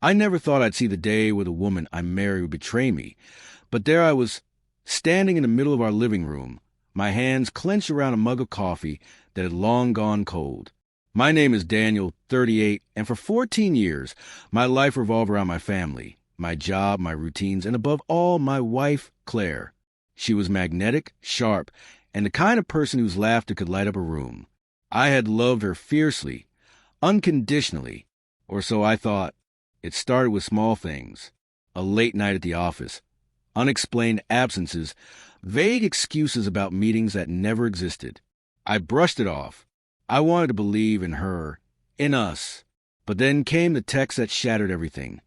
I never thought I'd see the day where the woman I married would betray me, but there I was, standing in the middle of our living room, my hands clenched around a mug of coffee that had long gone cold. My name is Daniel, 38, and for 14 years, my life revolved around my family, my job, my routines, and above all, my wife, Claire. She was magnetic, sharp, and the kind of person whose laughter could light up a room. I had loved her fiercely, unconditionally, or so I thought. It started with small things: a late night at the office, unexplained absences, vague excuses about meetings that never existed. I brushed it off. I wanted to believe in her, in us. But then came the text that shattered everything.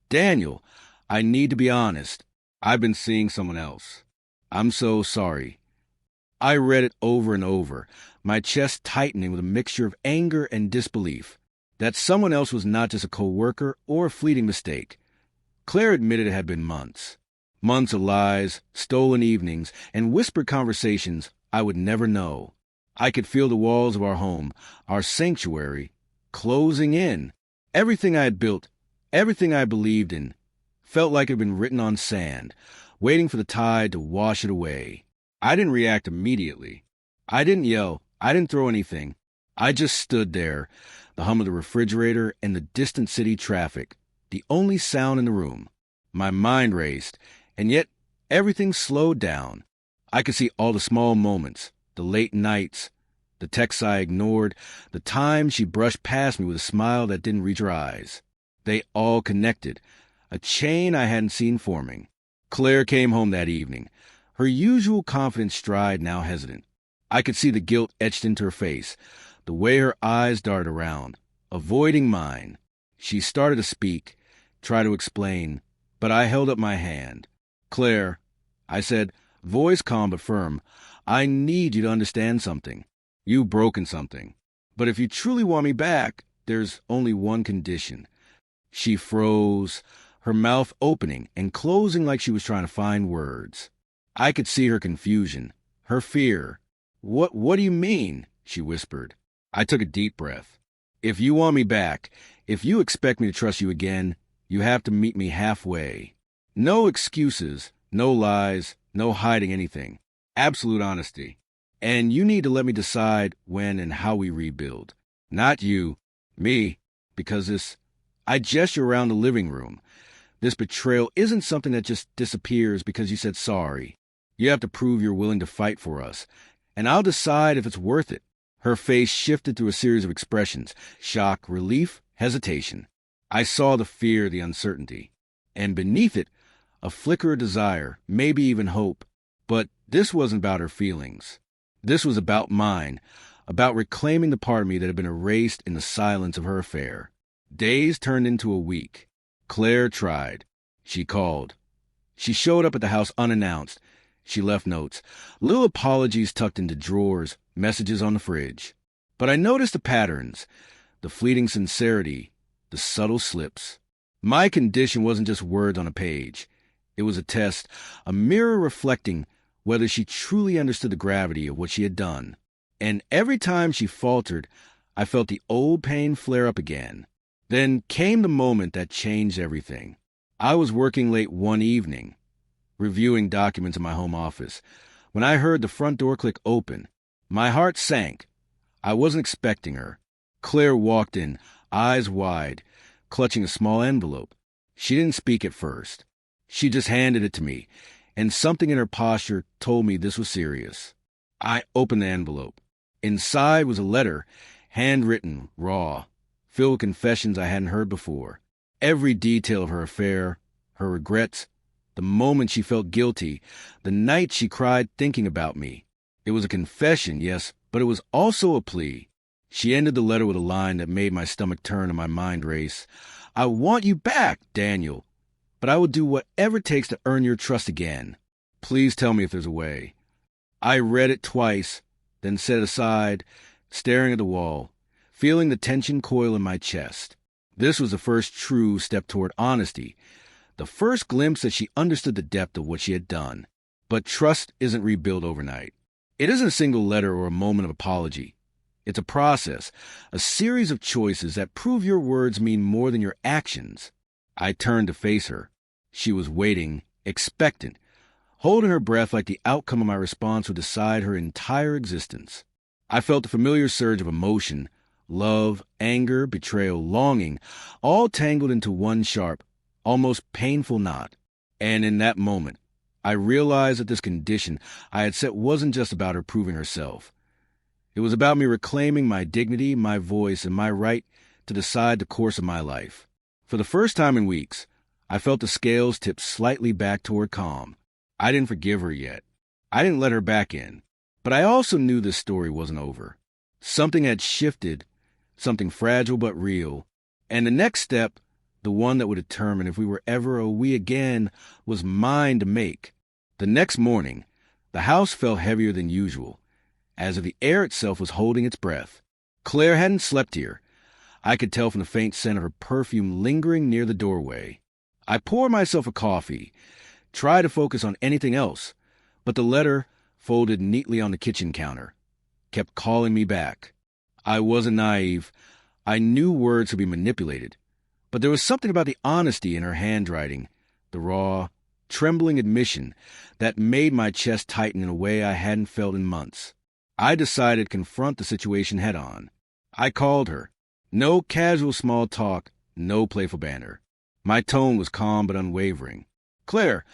Daniel, I need to be honest. I've been seeing someone else. I'm so sorry. I read it over and over, my chest tightening with a mixture of anger and disbelief. That someone else was not just a co-worker or a fleeting mistake. Claire admitted it had been months. Months of lies, stolen evenings, and whispered conversations I would never know. I could feel the walls of our home, our sanctuary, closing in. Everything I had built, everything I believed in, felt like it had been written on sand, waiting for the tide to wash it away. I didn't react immediately. I didn't yell. I didn't throw anything. I just stood there, the hum of the refrigerator and the distant city traffic, the only sound in the room. My mind raced, and yet everything slowed down. I could see all the small moments, the late nights, the texts I ignored, the times she brushed past me with a smile that didn't reach her eyes. They all connected, a chain I hadn't seen forming. Claire came home that evening, her usual confident stride now hesitant. I could see the guilt etched into her face, the way her eyes darted around, avoiding mine. She started to speak, try to explain, but I held up my hand. Claire, I said, voice calm but firm, I need you to understand something. You've broken something. But if you truly want me back, there's only one condition. She froze, her mouth opening and closing like she was trying to find words. I could see her confusion, her fear. What do you mean? She whispered. I took a deep breath. If you want me back, if you expect me to trust you again, you have to meet me halfway. No excuses, no lies, no hiding anything. Absolute honesty. And you need to let me decide when and how we rebuild. Not you, me, because I gesture around the living room. This betrayal isn't something that just disappears because you said sorry. You have to prove you're willing to fight for us, and I'll decide if it's worth it. Her face shifted through a series of expressions: shock, relief, hesitation. I saw the fear, the uncertainty, and beneath it, a flicker of desire, maybe even hope. But this wasn't about her feelings. This was about mine, about reclaiming the part of me that had been erased in the silence of her affair. Days turned into a week. Claire tried. She called. She showed up at the house unannounced. She left notes, little apologies tucked into drawers, messages on the fridge. But I noticed the patterns, the fleeting sincerity, the subtle slips. My condition wasn't just words on a page. It was a test, a mirror reflecting whether she truly understood the gravity of what she had done. And every time she faltered, I felt the old pain flare up again. Then came the moment that changed everything. I was working late one evening, reviewing documents in my home office, when I heard the front door click open. My heart sank. I wasn't expecting her. Claire walked in, eyes wide, clutching a small envelope. She didn't speak at first. She just handed it to me, and something in her posture told me this was serious. I opened the envelope. Inside was a letter, handwritten, raw, filled with confessions I hadn't heard before. Every detail of her affair, her regrets, the moment she felt guilty, the night she cried thinking about me. It was a confession, yes, but it was also a plea. She ended the letter with a line that made my stomach turn and my mind race. I want you back, Daniel, but I will do whatever it takes to earn your trust again. Please tell me if there's a way. I read it twice, then set it aside, staring at the wall, feeling the tension coil in my chest. This was the first true step toward honesty, the first glimpse that she understood the depth of what she had done. But trust isn't rebuilt overnight. It isn't a single letter or a moment of apology. It's a process, a series of choices that prove your words mean more than your actions. I turned to face her. She was waiting, expectant, holding her breath like the outcome of my response would decide her entire existence. I felt a familiar surge of emotion, love, anger, betrayal, longing, all tangled into one sharp, almost painful knot. And in that moment, I realized that this condition I had set wasn't just about her proving herself. It was about me reclaiming my dignity, my voice, and my right to decide the course of my life. For the first time in weeks, I felt the scales tip slightly back toward calm. I didn't forgive her yet. I didn't let her back in. But I also knew this story wasn't over. Something had shifted, something fragile but real. And the next step, the one that would determine if we were ever a we again, was mine to make. The next morning, the house felt heavier than usual, as if the air itself was holding its breath. Claire hadn't slept here. I could tell from the faint scent of her perfume lingering near the doorway. I poured myself a coffee, tried to focus on anything else, but the letter, folded neatly on the kitchen counter, kept calling me back. I wasn't naive. I knew words could be manipulated, but there was something about the honesty in her handwriting, the raw, trembling admission, that made my chest tighten in a way I hadn't felt in months. I decided to confront the situation head-on. I called her. No casual small talk, no playful banter. My tone was calm but unwavering. "Claire,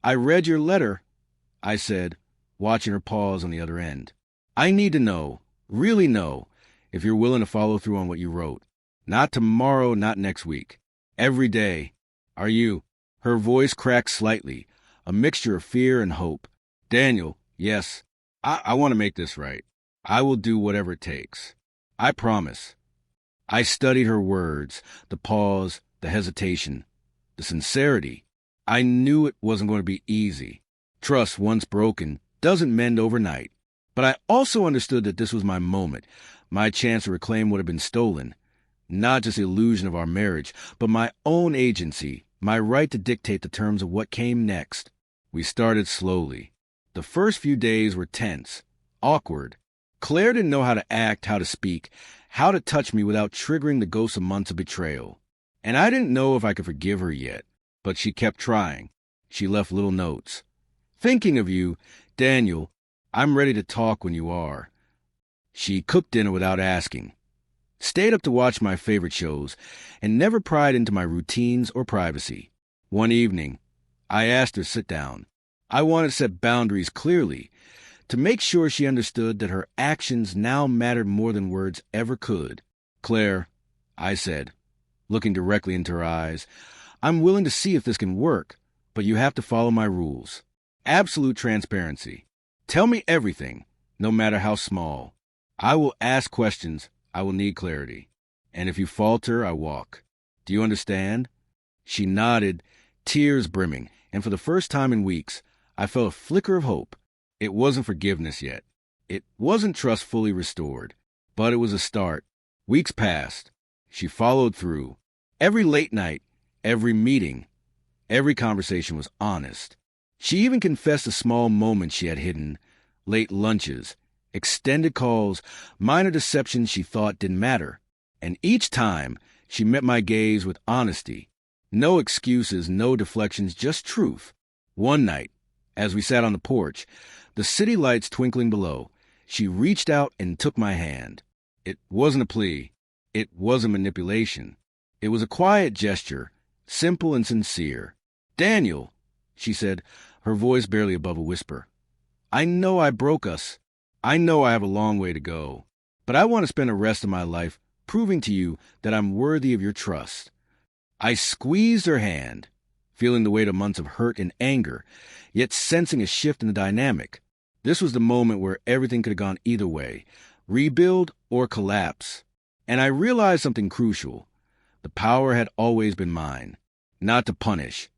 I read your letter," I said, watching her pause on the other end. "I need to know, really know, if you're willing to follow through on what you wrote. Not tomorrow, not next week. Every day. Are you?" Her voice cracked slightly, a mixture of fear and hope. "Daniel, yes. I want to make this right. I will do whatever it takes. I promise." I studied her words, the pause, the hesitation, the sincerity. I knew it wasn't going to be easy. Trust, once broken, doesn't mend overnight. But I also understood that this was my moment, my chance to reclaim what had been stolen. Not just the illusion of our marriage, but my own agency, my right to dictate the terms of what came next. We started slowly. The first few days were tense, awkward. Claire didn't know how to act, how to speak, how to touch me without triggering the ghosts of months of betrayal. And I didn't know if I could forgive her yet, but she kept trying. She left little notes. "Thinking of you, Daniel. I'm ready to talk when you are." She cooked dinner without asking, stayed up to watch my favorite shows, and never pried into my routines or privacy. One evening, I asked her to sit down. I wanted to set boundaries clearly, to make sure she understood that her actions now mattered more than words ever could. "Claire," I said, looking directly into her eyes, "I'm willing to see if this can work, but you have to follow my rules. Absolute transparency. Tell me everything, no matter how small. I will ask questions. I will need clarity. And if you falter, I walk. Do you understand?" She nodded, tears brimming, and for the first time in weeks, I felt a flicker of hope. It wasn't forgiveness yet. It wasn't trust fully restored, but it was a start. Weeks passed. She followed through. Every late night, every meeting, every conversation was honest. She even confessed the small moments she had hidden, late lunches, extended calls, minor deceptions she thought didn't matter. And each time, she met my gaze with honesty. No excuses, no deflections, just truth. One night, as we sat on the porch, the city lights twinkling below, she reached out and took my hand. It wasn't a plea. It wasn't manipulation. It was a quiet gesture, simple and sincere. "Daniel," she said, her voice barely above a whisper, "I know I broke us. I know I have a long way to go. But I want to spend the rest of my life proving to you that I'm worthy of your trust." I squeezed her hand, feeling the weight of months of hurt and anger, yet sensing a shift in the dynamic. This was the moment where everything could have gone either way, rebuild or collapse. And I realized something crucial. The power had always been mine, not to punish,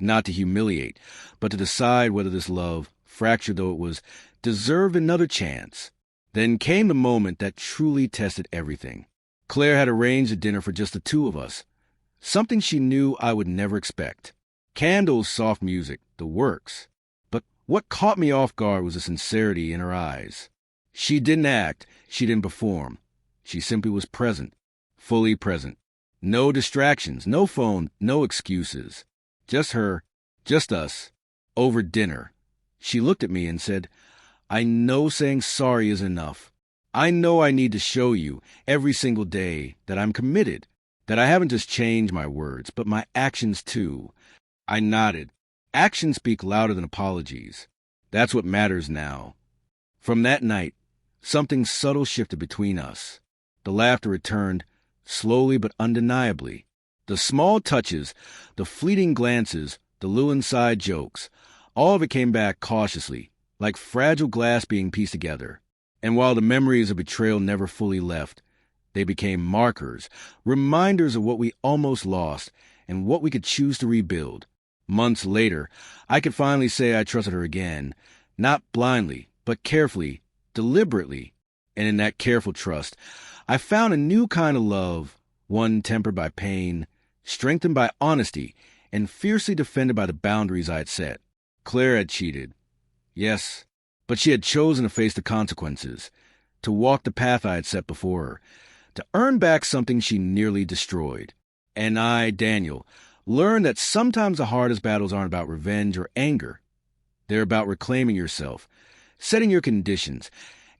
not to humiliate, but to decide whether this love, fractured though it was, deserved another chance. Then came the moment that truly tested everything. Claire had arranged a dinner for just the two of us, something she knew I would never expect. Candles, soft music, the works. But what caught me off guard was the sincerity in her eyes. She didn't act, she didn't perform. She simply was present, fully present. No distractions, no phone, no excuses. Just her, just us, over dinner. She looked at me and said, I know saying sorry is enough. I know I need to show you every single day that I'm committed, that I haven't just changed my words, but my actions too. I nodded. Actions speak louder than apologies. That's what matters now. From that night, something subtle shifted between us. The laughter returned, slowly but undeniably. The small touches, the fleeting glances, the little inside jokes, all of it came back cautiously, like fragile glass being pieced together. And while the memories of betrayal never fully left, they became markers, reminders of what we almost lost and what we could choose to rebuild. Months later, I could finally say I trusted her again, not blindly, but carefully, deliberately. And in that careful trust, I found a new kind of love, one tempered by pain, strengthened by honesty, and fiercely defended by the boundaries I had set. Claire had cheated. Yes, but she had chosen to face the consequences, to walk the path I had set before her, to earn back something she nearly destroyed. And I, Daniel, learned that sometimes the hardest battles aren't about revenge or anger. They're about reclaiming yourself, setting your conditions,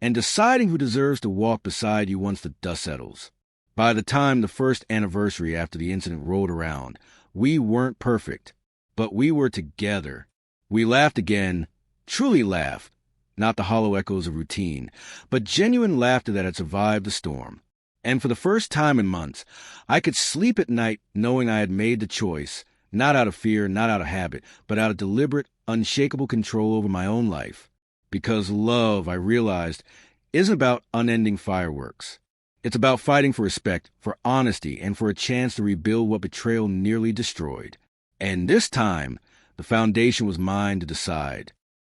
and deciding who deserves to walk beside you once the dust settles. By the time the first anniversary after the incident rolled around, we weren't perfect, but we were together. We laughed again, truly laughed, not the hollow echoes of routine, but genuine laughter that had survived the storm. And for the first time in months, I could sleep at night knowing I had made the choice, not out of fear, not out of habit, but out of deliberate, unshakable control over my own life. Because love, I realized, isn't about unending fireworks. It's about fighting for respect, for honesty, and for a chance to rebuild what betrayal nearly destroyed. And this time, the foundation was mine to decide.